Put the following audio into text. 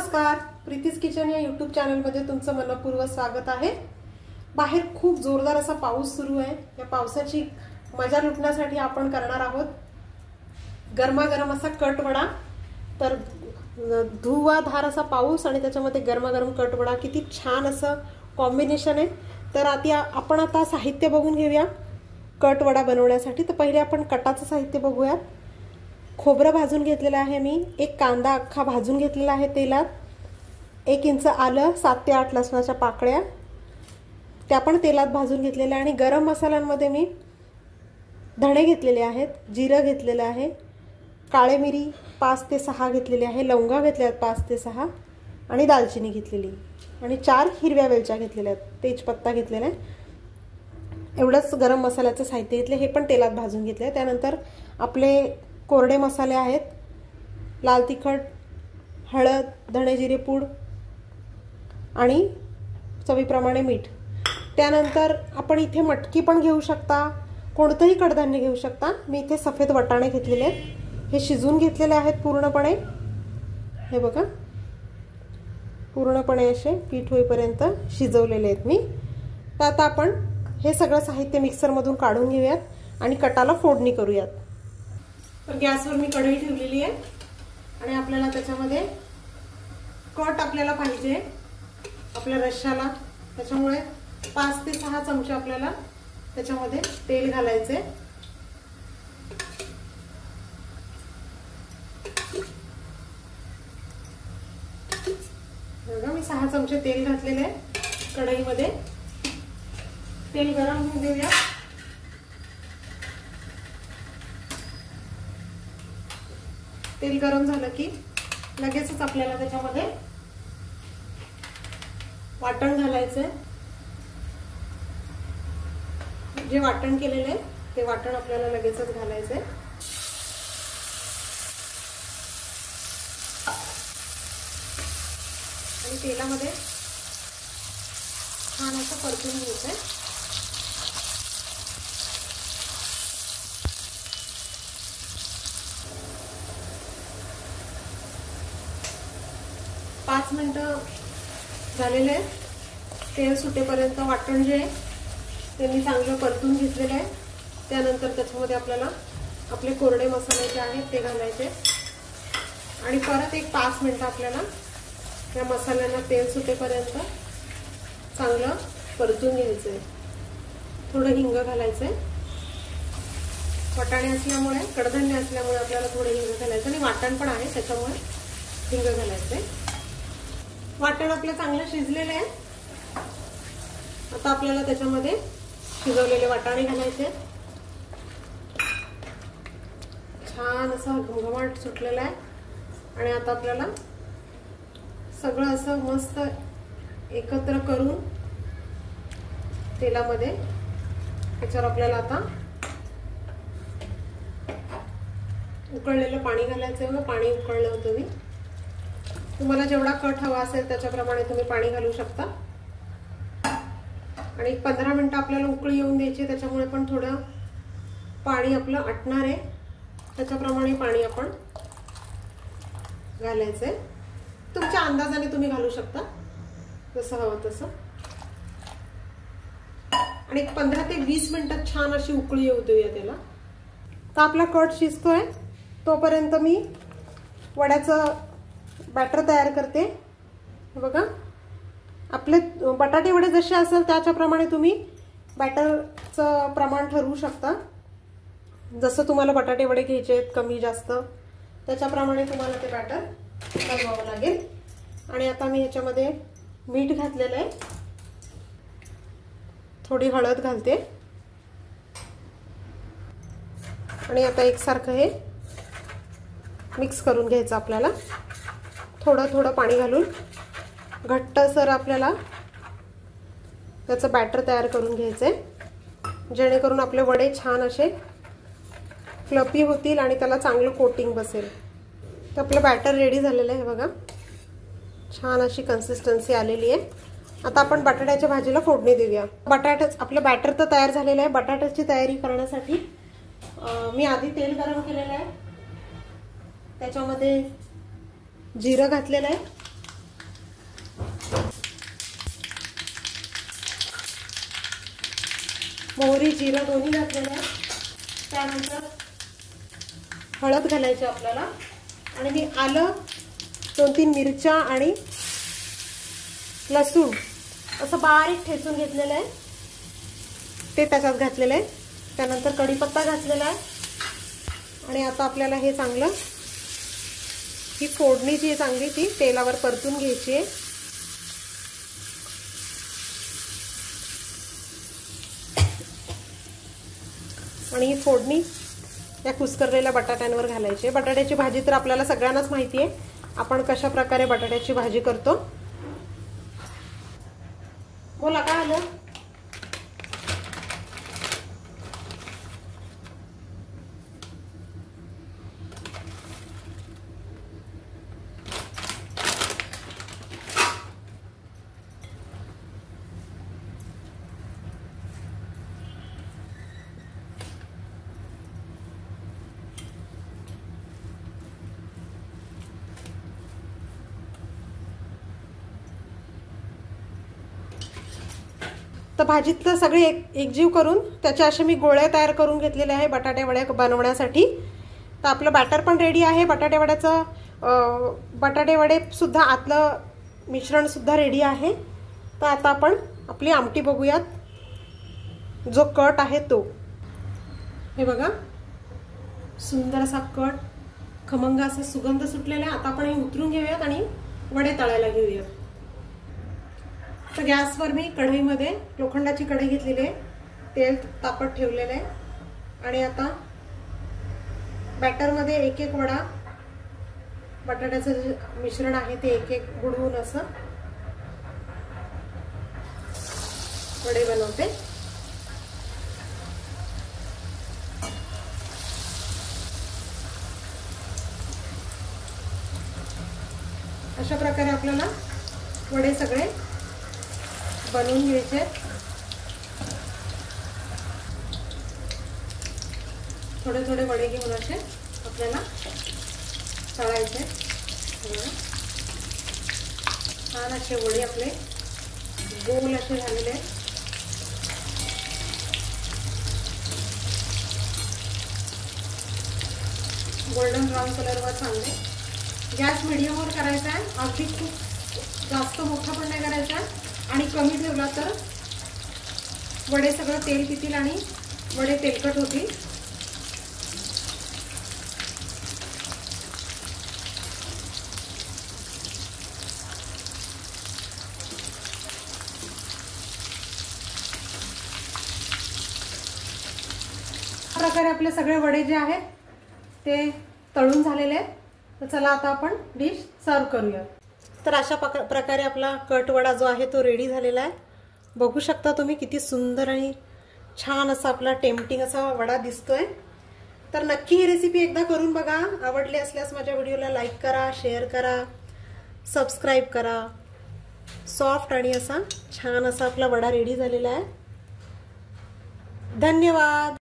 नमस्कार, प्रीतीज किचन या यूट्यूब चॅनलमध्ये तुमचं मनपूर्वक स्वागत आहे। बाहेर खूप जोरदार असा पाऊस सुरू आहे। या पावसाची मजा लुटण्यासाठी आपण करणार आहोत गरमागरम असा कटवडा। तर धुवाधार असा पाऊस आणि त्याच्यामध्ये गरमागरम कटवडा, किती छान असं कॉम्बिनेशन आहे। तर आपण आता साहित्य बघून घेऊया कटवडा बनवण्यासाठी। तर पहिले आपण कटाचं साहित्य बघूया। खोबरं भाजून घेतलेलं आहे मी, एक कांदा अख्खा भाजून घेतलेला आहे तेलात, 1 इंच आलं, 7 ते 8 लसणाच्या पाकळ्या त्या पण तेलात भाजून घेतलेल्या। आणि गरम मसाल्यांमध्ये मी धणे घेतलेले आहेत, जिरं घेतलेलं आहे, काळे मिरी 5 ते 6 घेतलेली आहे, लवंगा घेतल्या आहेत 5 ते 6 आणि दालचिनी घेतलेली आणि 4 हिरव्या वेलच्या घेतलेल्या आहेत, तेजपत्ता घेतलेला आहे। एवढंच गरम मसाल्याचं साहित्य घेतले, हे पण तेलात भाजून घेतले। त्यानंतर आपले कोरडे मसाले आहेत, लाल तिखट, हळद, धणे जिरे पूड आणि चवीप्रमाणे मीठ। त्यानंतर आपण इथे मटकी पण घेऊ शकता, कोणतेही कडधान्य घेऊ शकता। मी इथे सफेद वाटाणे घेतलेले आहेत, हे शिजवून घेतलेले आहेत पूर्णपणे। हे बघा, पूर्णपणे असे पीठ होईपर्यंत शिजवलेले आहेत मी। तर आता आपण हे सगळं साहित्य मिक्सरमधून काढून घेऊयात आणि कटाला फोडणी करूयात। तर गॅसवर मी कढई ठेवलेली आहे आणि आपल्याला त्याच्यामध्ये कट आपल्याला पाहिजे आपल्या रश्श्याला, त्याच्यामुळे 5 ते 6 चमचे आपल्याला त्याच्यामध्ये तेल घालायचे। बघा, मी 6 चमचे तेल घातलेले आहे कढईमध्ये। तेल गरम होऊ देऊया। तेल गरम झालं की लगेचच आपल्याला त्याच्यामध्ये वाटण घालायचंय। जे वाटण केलेलं आहे ते वाटण आपल्याला लगेचच घालायचंय। आणि तेलामध्ये छान असं परतून घ्यायचंय। पाच मिनिटं झालेले आहेत, तेल सुटेपर्यंत वाटण जे आहे ते मी चांगलं परतून घेतलेलं आहे। त्यानंतर त्याच्यामध्ये आपल्याला आपले कोरडे मसाले जे आहेत ते घालायचे आणि परत एक 5 मिनिटं आपल्याला या मसाल्यांना तेल सुटेपर्यंत चांगलं परतून घ्यायचं आहे। थोडं हिंग घालायचं आहे, वाटाणे असल्यामुळे, कडधान्य असल्यामुळे आपल्याला थोडं हिंग घालायचं आणि वाटण पण आहे त्याच्यामुळे हिंग घालायचं आहे। वाटण आपलं चांगलं शिजलेलं आहे। आता आपल्याला त्याच्यामध्ये शिजवलेले वाटाणे घालायचे। छान असा घमघमाट सुटलेला आहे आणि आता आपल्याला सगळं असं मस्त एकत्र करून तेलामध्ये त्याच्यावर आपल्याला आता उकळलेलं पाणी घालायचं आहे। पाणी उकळलं होतं मी, तुम्हाला जेवढा कट हवा असेल त्याच्याप्रमाणे तुम्ही पाणी घालू शकता। आणि 15 मिनिटं आपल्याला उकळी येऊन द्यायची, त्याच्यामुळे पण थोडं पाणी आपलं आटणार आहे, त्याच्याप्रमाणे पाणी आपण घालायचंय। तुमच्या अंदाजाने तुम्ही घालू शकता जसं हवं तसं। आणि 15 ते 20 मिनिटात छान अशी उकळी येऊ देऊया त्याला। तर आपला कट शिजतोय तोपर्यंत मी वड्याचं बॅटर तयार करते। बघा, आपले बटाटे वडे जसे असेल त्याच्याप्रमाणे तुम्ही बॅटरचं प्रमाण ठरवू शकता। जसं तुम्हाला बटाटे वडे घ्यायचे आहेत कमी जास्त त्याच्याप्रमाणे तुम्हाला ते बॅटर बनवावं लागेल। आणि आता मी ह्याच्यामध्ये मीठ घातलेलं आहे, थोडी हळद घालते आणि आता एकसारखं हे मिक्स करून घ्यायचं आपल्याला। थोडं थोडं पाणी घालून घट्टसर आपल्याला त्याचं बॅटर तयार करून घ्यायचंय, जेणेकरून आपले वडे छान असे फ्लफी होतील आणि त्याला चांगलं कोटिंग बसेल। तर आपलं बॅटर रेडी झालेलं आहे बघा, छान अशी कन्सिस्टन्सी आलेली आहे। आता आपण बटाट्याच्या भाजीला फोडणी देऊया। आपलं बॅटर तर तयार झालेलं आहे। बटाट्याची तयारी करण्यासाठी मी आधी तेल गरम केलेलं आहे, त्याच्यामध्ये जिरं घातलेलं आहे, मोहरी जिरं दोन्ही घातलेलं आहे. त्यानंतर हळद घालायची आपल्याला आणि मी आलं 2-3 मिरच्या आणि लसूण असं बारीक ठेचून घेतलेलं आहे ते त्याच्यात घातलेलं आहे. त्यानंतर कढीपत्ता घातलेला आहे आणि आता आपल्याला हे चांगलं ही फोडणी जी चांगली ती तेलावर परतून घ्यायची आहे. आणि ही फोडणी या कुस्करलेल्या बटाट्यांवर घालायची. बटाट्याची भाजी तर आपल्याला सगळ्यांनाच माहिती आहे, आपण कशा प्रकारे बटाट्याची भाजी करतो. बोला काय आलं. तर भाजीतलं सगळे एकजीव करून त्याच्या असे मी गोळ्या तयार करून घेतलेले आहे बटाटे वड्या बनवण्यासाठी. तर आपलं बॅटर पण रेडी आहे. बटाटे वडे सुद्धा आतलं मिश्रण सुद्धा रेडी आहे. तर आता आपण आपली आमटी बघूयात. जो कट आहे तो हे बघा, सुंदर असा कट, खमंग असा सुगंध सुटलेला आहे. आता आपण हे उतरून घेऊयात आणि वडे तळायला घेऊयात. तर गॅसवर मी कढईमध्ये लोखंडाची कढई घेतलेली आहे, तेल तापत ठेवलेलं आहे आणि आता बॅटरमध्ये एक एक वडा, बटाट्याचं जे मिश्रण आहे ते एक एक बुडवून असं वडे बनवते. अशा प्रकारे आपल्याला वडे सगळे बनवून घ्यायचे. थोडे थोडे वडे घेऊन असे आपल्याला तळायचे. छान असे वडे आपले गोल असे झालेले आहेत. गोल्डन ब्राऊन कलरवर चांगले. गॅस मीडियमवर करायचा आहे, अगदी खूप जास्त मोठा पण नाही करायचा आणि कमी ठेवला तर वडे सगळं तेल पितील आणि वडे तेलकट होतील. अशा प्रकारे आपले सगळे वडे जे आहेत ते तळून झालेले आहेत. तर चला आता आपण डिश सर्व करूया. तर अशा प्रकारे आपला कट वडा जो आहे तो रेडी झालेला आहे. बघू शकता तुम्ही किती सुंदर आणि छान असा आपला टेम्पटिंग असा वडा दिसतोय. तर नक्की ही रेसिपी एकदा करून बघा. आवडली असल्यास माझ्या व्हिडिओला लाईक करा, शेअर करा, सबस्क्राईब करा. सॉफ्ट आणि असा छान असा आपला वडा रेडी झालेला आहे. धन्यवाद.